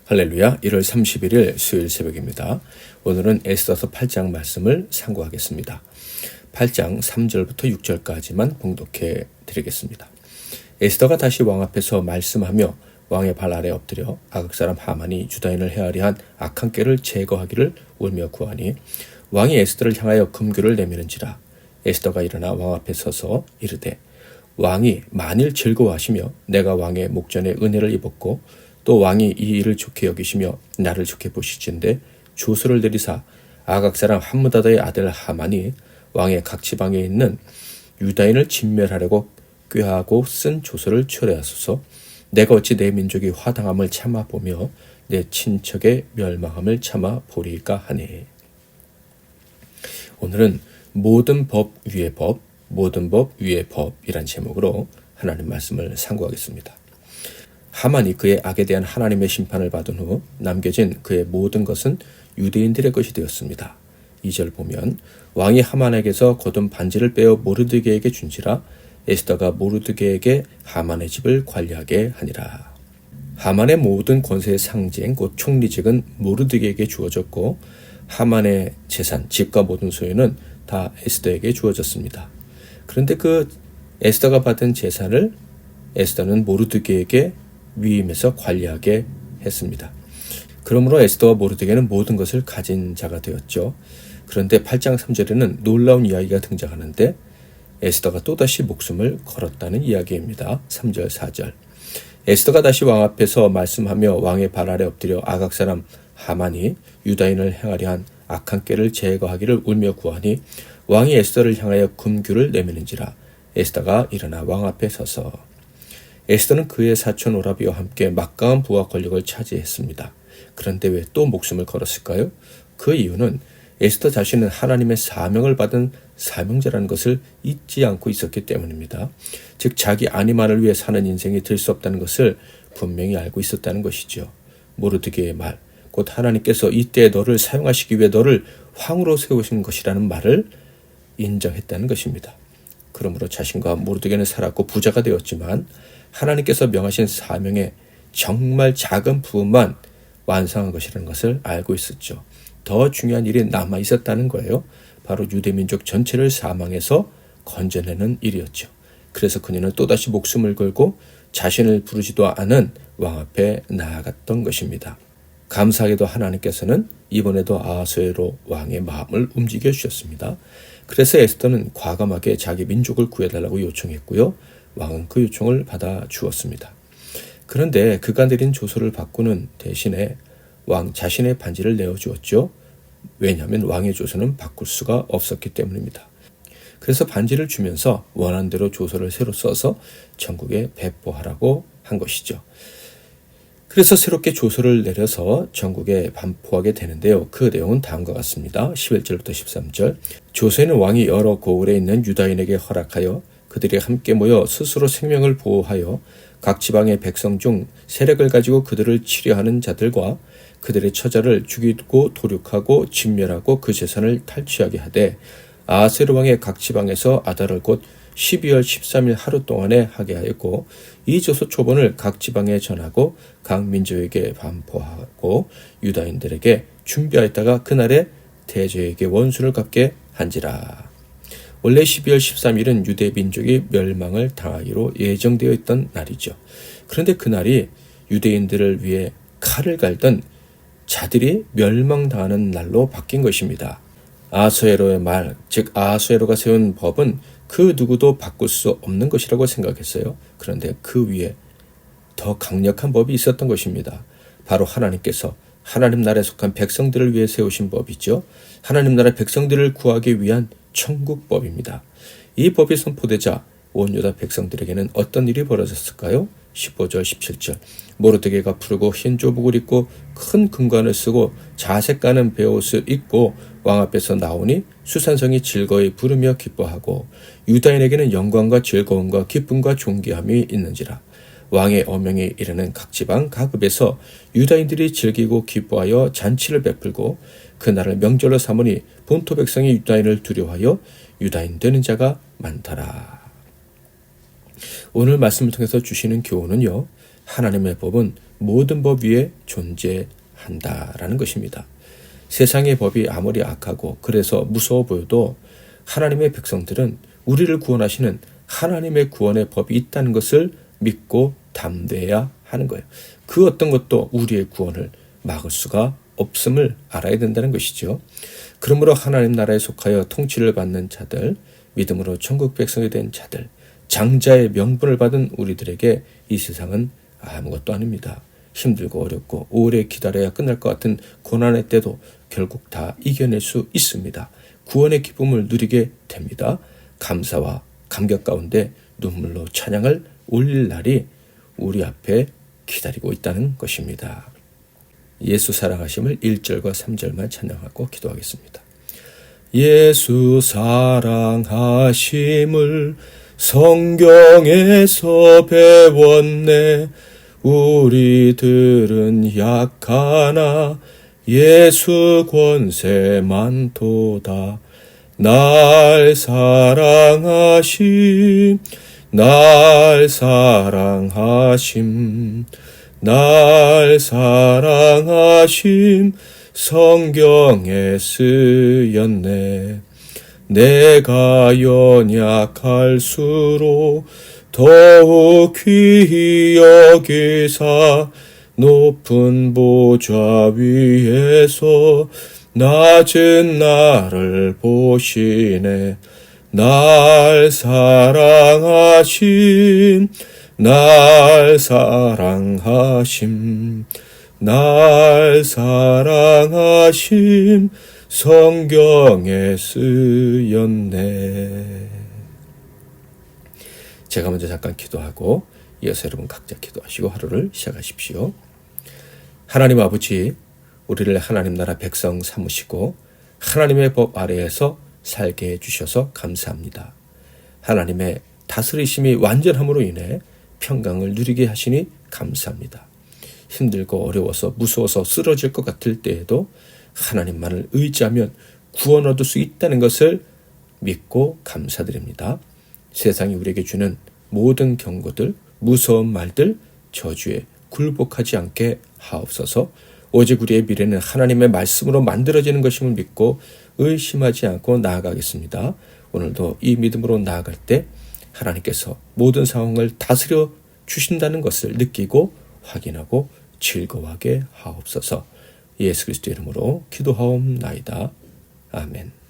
할렐루야. 1월 31일 수요일 새벽입니다. 오늘은 에스더서 8장 말씀을 상고하겠습니다. 8장 3절부터 6절까지만 봉독해 드리겠습니다. 에스더가 다시 왕 앞에서 말씀하며 왕의 발 아래 엎드려 아각 사람 하만이 유다인을 헤아려 한 악한 꾀를 제거하기를 울며 구하니 왕이 에스더를 향하여 금규를 내미는지라. 에스더가 일어나 왕 앞에 서서 이르되 왕이 만일 즐거워하시며 내가 왕의 목전에 은혜를 입었고 또 왕이 이 일을 좋게 여기시며 나를 좋게 보시진대 조서를 내리사 아각 사람 함므다다의 아들 하만이 왕의 각 지방에 있는 유다인을 진멸하려고 꾀하고 쓴 조서를 철회하소서. 내가 어찌 내 민족이 화당함을 참아 보며 내 친척의 멸망함을 참아 보리까 하니. 오늘은 모든 법 위의 법, 모든 법 위의 법이란 제목으로 하나님 말씀을 상고하겠습니다. 하만이 그의 악에 대한 하나님의 심판을 받은 후 남겨진 그의 모든 것은 유대인들의 것이 되었습니다. 2절 보면 왕이 하만에게서 거둔 반지를 빼어 모르드게에게 준지라. 에스더가 모르드게에게 하만의 집을 관리하게 하니라. 하만의 모든 권세의 상징 곧 총리직은 모르드게에게 주어졌고 하만의 재산, 집과 모든 소유는 다 에스더에게 주어졌습니다. 그런데 그 에스더가 받은 재산을 에스더는 모르드게에게 위임해서 관리하게 했습니다. 그러므로 에스더와 모르드게는 모든 것을 가진 자가 되었죠. 그런데 8장 3절에는 놀라운 이야기가 등장하는데 에스더가 또다시 목숨을 걸었다는 이야기입니다. 3절 4절 에스더가 다시 왕 앞에서 말씀하며 왕의 발 아래 엎드려 아각 사람 하만이 유다인을 행하려 한 악한 꾀를 제거하기를 울며 구하니 왕이 에스더를 향하여 금규를 내미는지라. 에스더가 일어나 왕 앞에 서서 에스더는 그의 사촌 오라비와 함께 막강한 부와 권력을 차지했습니다. 그런데 왜 또 목숨을 걸었을까요? 그 이유는 에스더 자신은 하나님의 사명을 받은 사명자라는 것을 잊지 않고 있었기 때문입니다. 즉 자기 아니만을 위해 사는 인생이 될 수 없다는 것을 분명히 알고 있었다는 것이죠. 모르드게의 말, 곧 하나님께서 이때 너를 사용하시기 위해 너를 왕으로 세우신 것이라는 말을 인정했다는 것입니다. 그러므로 자신과 모르드게는 살았고 부자가 되었지만 하나님께서 명하신 사명에 정말 작은 부분만 완성한 것이라는 것을 알고 있었죠. 더 중요한 일이 남아 있었다는 거예요. 바로 유대민족 전체를 사망에서 건져내는 일이었죠. 그래서 그녀는 또다시 목숨을 걸고 자신을 부르지도 않은 왕 앞에 나아갔던 것입니다. 감사하게도 하나님께서는 이번에도 아하수에로 왕의 마음을 움직여 주셨습니다. 그래서 에스더는 과감하게 자기 민족을 구해달라고 요청했고요. 왕은 그 요청을 받아 주었습니다. 그런데 그가 내린 조서를 바꾸는 대신에 왕 자신의 반지를 내어주었죠. 왜냐하면 왕의 조서는 바꿀 수가 없었기 때문입니다. 그래서 반지를 주면서 원하는 대로 조서를 새로 써서 전국에 배포하라고 한 것이죠. 그래서 새롭게 조서를 내려서 전국에 반포하게 되는데요. 그 내용은 다음과 같습니다. 11절부터 13절 조서에는 왕이 여러 고을에 있는 유다인에게 허락하여 그들이 함께 모여 스스로 생명을 보호하여 각 지방의 백성 중 세력을 가지고 그들을 치려하는 자들과 그들의 처자를 죽이고 도륙하고 진멸하고 그 재산을 탈취하게 하되 아하스웨로 왕의 각 지방에서 아달을 곧 12월 13일 하루 동안에 하게 하였고 이 조서 초본을 각 지방에 전하고 각 민족에게 반포하고 유다인들에게 준비하였다가 그날에 대저에게 원수를 갚게 한지라. 원래 12월 13일은 유대 민족이 멸망을 당하기로 예정되어 있던 날이죠. 그런데 그날이 유대인들을 위해 칼을 갈던 자들이 멸망당하는 날로 바뀐 것입니다. 아하수에로의 말, 즉 아하수에로가 세운 법은 그 누구도 바꿀 수 없는 것이라고 생각했어요. 그런데 그 위에 더 강력한 법이 있었던 것입니다. 바로 하나님께서 하나님 나라에 속한 백성들을 위해 세우신 법이죠. 하나님 나라 백성들을 구하기 위한 천국법입니다. 이 법이 선포되자 온 유다 백성들에게는 어떤 일이 벌어졌을까요? 15절 17절 모르드게가 푸르고 흰 조복을 입고 큰 금관을 쓰고 자색 가는 베옷을 입고 왕 앞에서 나오니 수산성이 즐거이 부르며 기뻐하고 유다인에게는 영광과 즐거움과 기쁨과 존귀함이 있는지라. 왕의 어명에 이르는 각 지방 각 읍에서 유다인들이 즐기고 기뻐하여 잔치를 베풀고 그날을 명절로 삼으니 본토 백성이 유다인을 두려워하여 유다인 되는 자가 많더라. 오늘 말씀을 통해서 주시는 교훈은요. 하나님의 법은 모든 법 위에 존재한다라는 것입니다. 세상의 법이 아무리 악하고 그래서 무서워 보여도 하나님의 백성들은 우리를 구원하시는 하나님의 구원의 법이 있다는 것을 믿고 담대해야 하는 거예요. 그 어떤 것도 우리의 구원을 막을 수가 없음을 알아야 된다는 것이죠. 그러므로 하나님 나라에 속하여 통치를 받는 자들, 믿음으로 천국 백성이 된 자들, 장자의 명분을 받은 우리들에게 이 세상은 아무것도 아닙니다. 힘들고 어렵고 오래 기다려야 끝날 것 같은 고난의 때도 결국 다 이겨낼 수 있습니다. 구원의 기쁨을 누리게 됩니다. 감사와 감격 가운데 눈물로 찬양을 올릴 날이 우리 앞에 기다리고 있다는 것입니다. 예수 사랑하심을 1절과 3절만 찬양하고 기도하겠습니다. 예수 사랑하심을 성경에서 배웠네. 우리들은 약하나 예수 권세 많도다. 날 사랑하심, 날 사랑하심, 날 사랑하심 성경에 쓰였네. 내가 연약할수록 더욱 귀히 여기사 높은 보좌 위에서 낮은 나를 보시네. 날 사랑하심, 날 사랑하심, 날 사랑하심 성경에 쓰였네. 제가 먼저 잠깐 기도하고 이어서 여러분 각자 기도하시고 하루를 시작하십시오. 하나님 아버지, 우리를 하나님 나라 백성 삼으시고 하나님의 법 아래에서 살게 해주셔서 감사합니다. 하나님의 다스리심이 완전함으로 인해 평강을 누리게 하시니 감사합니다. 힘들고 어려워서 무서워서 쓰러질 것 같을 때에도 하나님만을 의지하면 구원 얻을 수 있다는 것을 믿고 감사드립니다. 세상이 우리에게 주는 모든 경고들, 무서운 말들, 저주에 굴복하지 않게 하옵소서. 오직 우리의 미래는 하나님의 말씀으로 만들어지는 것임을 믿고 의심하지 않고 나아가겠습니다. 오늘도 이 믿음으로 나아갈 때 하나님께서 모든 상황을 다스려 주신다는 것을 느끼고 확인하고 즐거워하게 하옵소서. 예수 그리스도 이름으로 기도하옵나이다. 아멘.